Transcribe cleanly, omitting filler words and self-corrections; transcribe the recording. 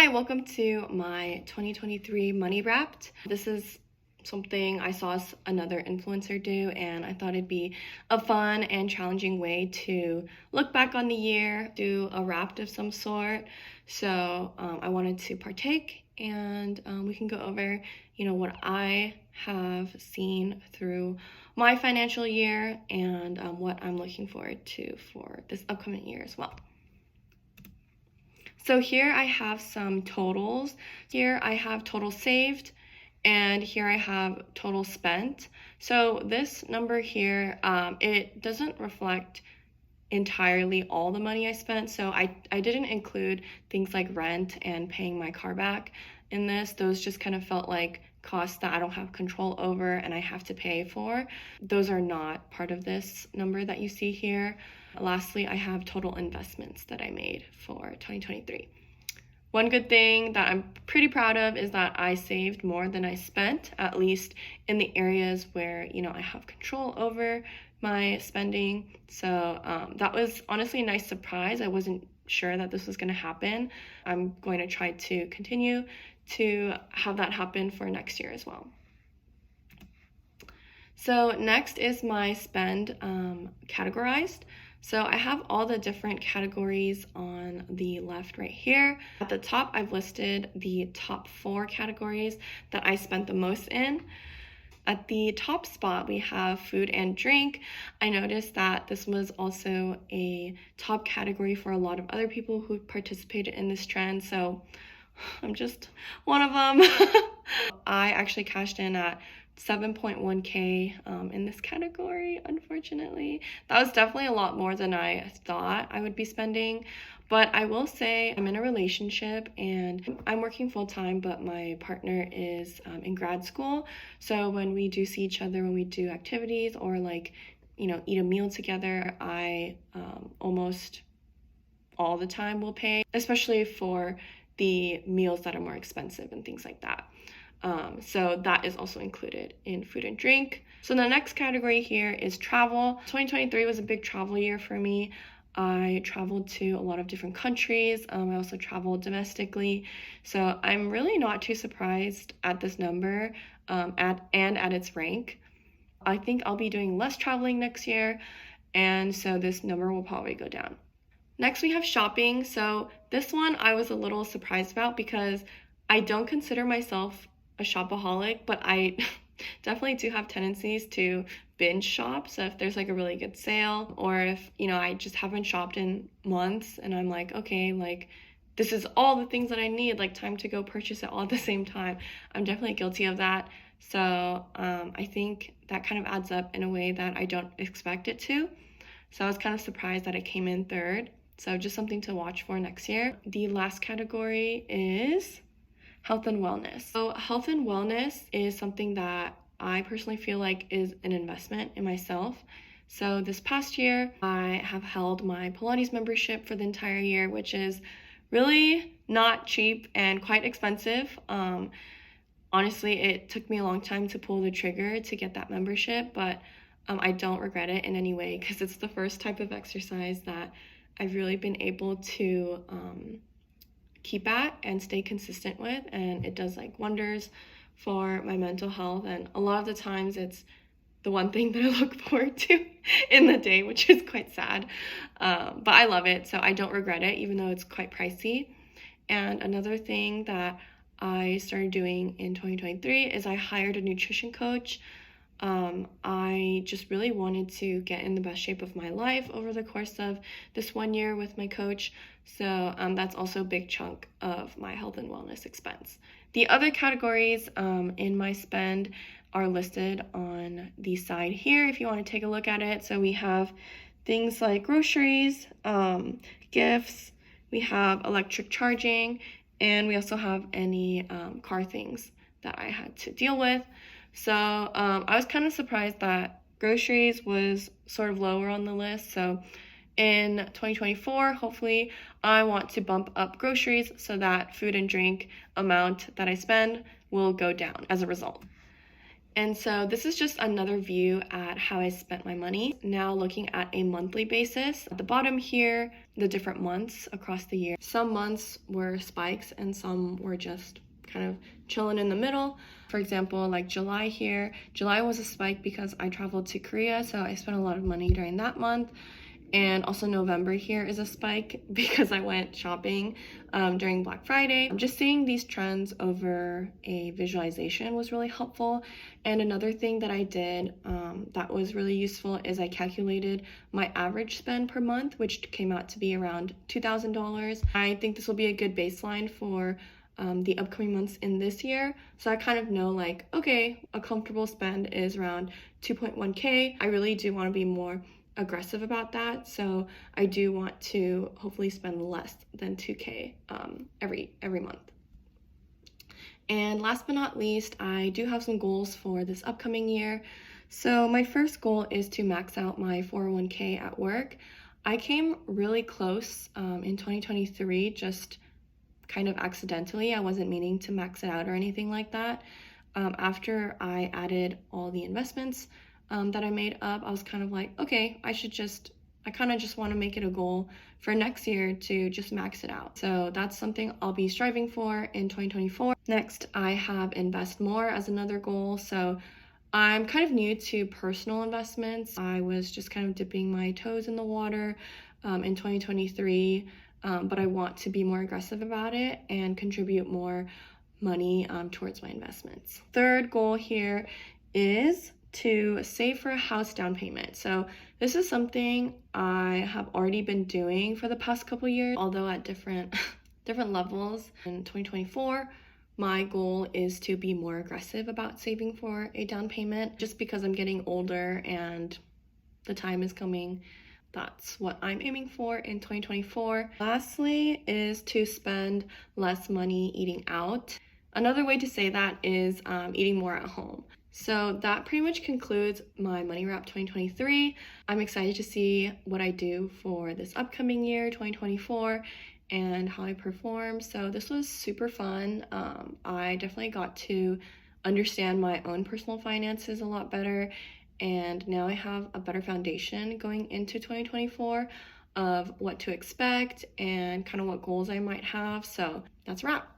Hi, welcome to my 2023 Money Wrapped. This is something I saw another influencer do, and I thought it'd be a fun and challenging way to look back on the year, do a wrapped of some sort. So I wanted to partake, and we can go over, what I have seen through my financial year and what I'm looking forward to for this upcoming year as well. So here I have some totals. Here I have total saved, and here I have total spent. So this number here, it doesn't reflect entirely all the money I spent. So I didn't include things like rent and paying my car back in this. Those just kind of felt like costs that I don't have control over and I have to pay for. Those are not part of this number that you see here. Lastly, I have total investments that I made for 2023. One good thing that I'm pretty proud of is that I saved more than I spent, at least in the areas where, I have control over my spending. So that was honestly a nice surprise. I wasn't sure that this was going to happen. I'm going to try to continue to have that happen for next year as well. So next is my spend categorized. So I have all the different categories on the left right here. At the top, I've listed the top 4 categories that I spent the most in. At the top spot, we have food and drink. I noticed that this was also a top category for a lot of other people who participated in this trend. So I'm just one of them. I actually cashed in at 7.1K in this category, unfortunately. That was definitely a lot more than I thought I would be spending. But I will say I'm in a relationship and I'm working full-time, but my partner is in grad school. So when we do see each other, when we do activities or eat a meal together, I almost all the time will pay, especially for the meals that are more expensive and things like that. So that is also included in food and drink. So the next category here is travel. 2023 was a big travel year for me. I traveled to a lot of different countries. I also traveled domestically. So I'm really not too surprised at this number at its rank. I think I'll be doing less traveling next year, and so this number will probably go down. Next, we have shopping. So this one I was a little surprised about because I don't consider myself a shopaholic, but I definitely do have tendencies to binge shop. So if there's a really good sale, or if, I just haven't shopped in months and I'm like, okay, this is all the things that I need, time to go purchase it all at the same time. I'm definitely guilty of that. So I think that kind of adds up in a way that I don't expect it to. So I was kind of surprised that it came in third. So just something to watch for next year. The last category is health and wellness. So health and wellness is something that I personally feel like is an investment in myself. So this past year, I have held my Pilates membership for the entire year, which is really not cheap and quite expensive. Honestly, it took me a long time to pull the trigger to get that membership, but I don't regret it in any way because it's the first type of exercise that I've really been able to keep at and stay consistent with, and it does wonders for my mental health. And a lot of the times it's the one thing that I look forward to in the day, which is quite sad, but I love it, so I don't regret it, even though it's quite pricey. And another thing that I started doing in 2023 is I hired a nutrition coach. I just really wanted to get in the best shape of my life over the course of this 1 year with my coach. So that's also a big chunk of my health and wellness expense. The other categories in my spend are listed on the side here if you want to take a look at it. So we have things like groceries, gifts, we have electric charging, and we also have any car things that I had to deal with. So I was kind of surprised that groceries was sort of lower on the list. So in 2024, hopefully I want to bump up groceries so that food and drink amount that I spend will go down as a result. And so this is just another view at how I spent my money. Now looking at a monthly basis. At the bottom here, the different months across the year. Some months were spikes and some were just kind of chilling in the middle. For example, like July here. July was a spike because I traveled to Korea, so I spent a lot of money during that month. And also November here is a spike because I went shopping during Black Friday. Just seeing these trends over a visualization was really helpful. And another thing that I did that was really useful is I calculated my average spend per month, which came out to be around $2,000. I think this will be a good baseline for the upcoming months in this year. So I kind of know like, okay, a comfortable spend is around 2.1K. I really do want to be more aggressive about that, so I do want to hopefully spend less than 2K every month. And last but not least, I do have some goals for this upcoming year. So my first goal is to max out my 401k at work. I came really close in 2023, just kind of accidentally. I wasn't meaning to max it out or anything like that. After I added all the investments that I made up, I was kind of like, okay, I kind of just want to make it a goal for next year to just max it out. So that's something I'll be striving for in 2024. Next, I have invest more as another goal. So I'm kind of new to personal investments. I was just kind of dipping my toes in the water in 2023, but I want to be more aggressive about it and contribute more money towards my investments. Third goal here is to save for a house down payment. So this is something I have already been doing for the past couple years, although at different levels. In 2024, my goal is to be more aggressive about saving for a down payment just because I'm getting older and the time is coming. That's what I'm aiming for in 2024. Lastly is to spend less money eating out. Another way to say that is eating more at home. So that pretty much concludes my Money Wrap 2023. I'm excited to see what I do for this upcoming year, 2024, and how I perform. So this was super fun. I definitely got to understand my own personal finances a lot better, and now I have a better foundation going into 2024 of what to expect and kind of what goals I might have. So that's a wrap.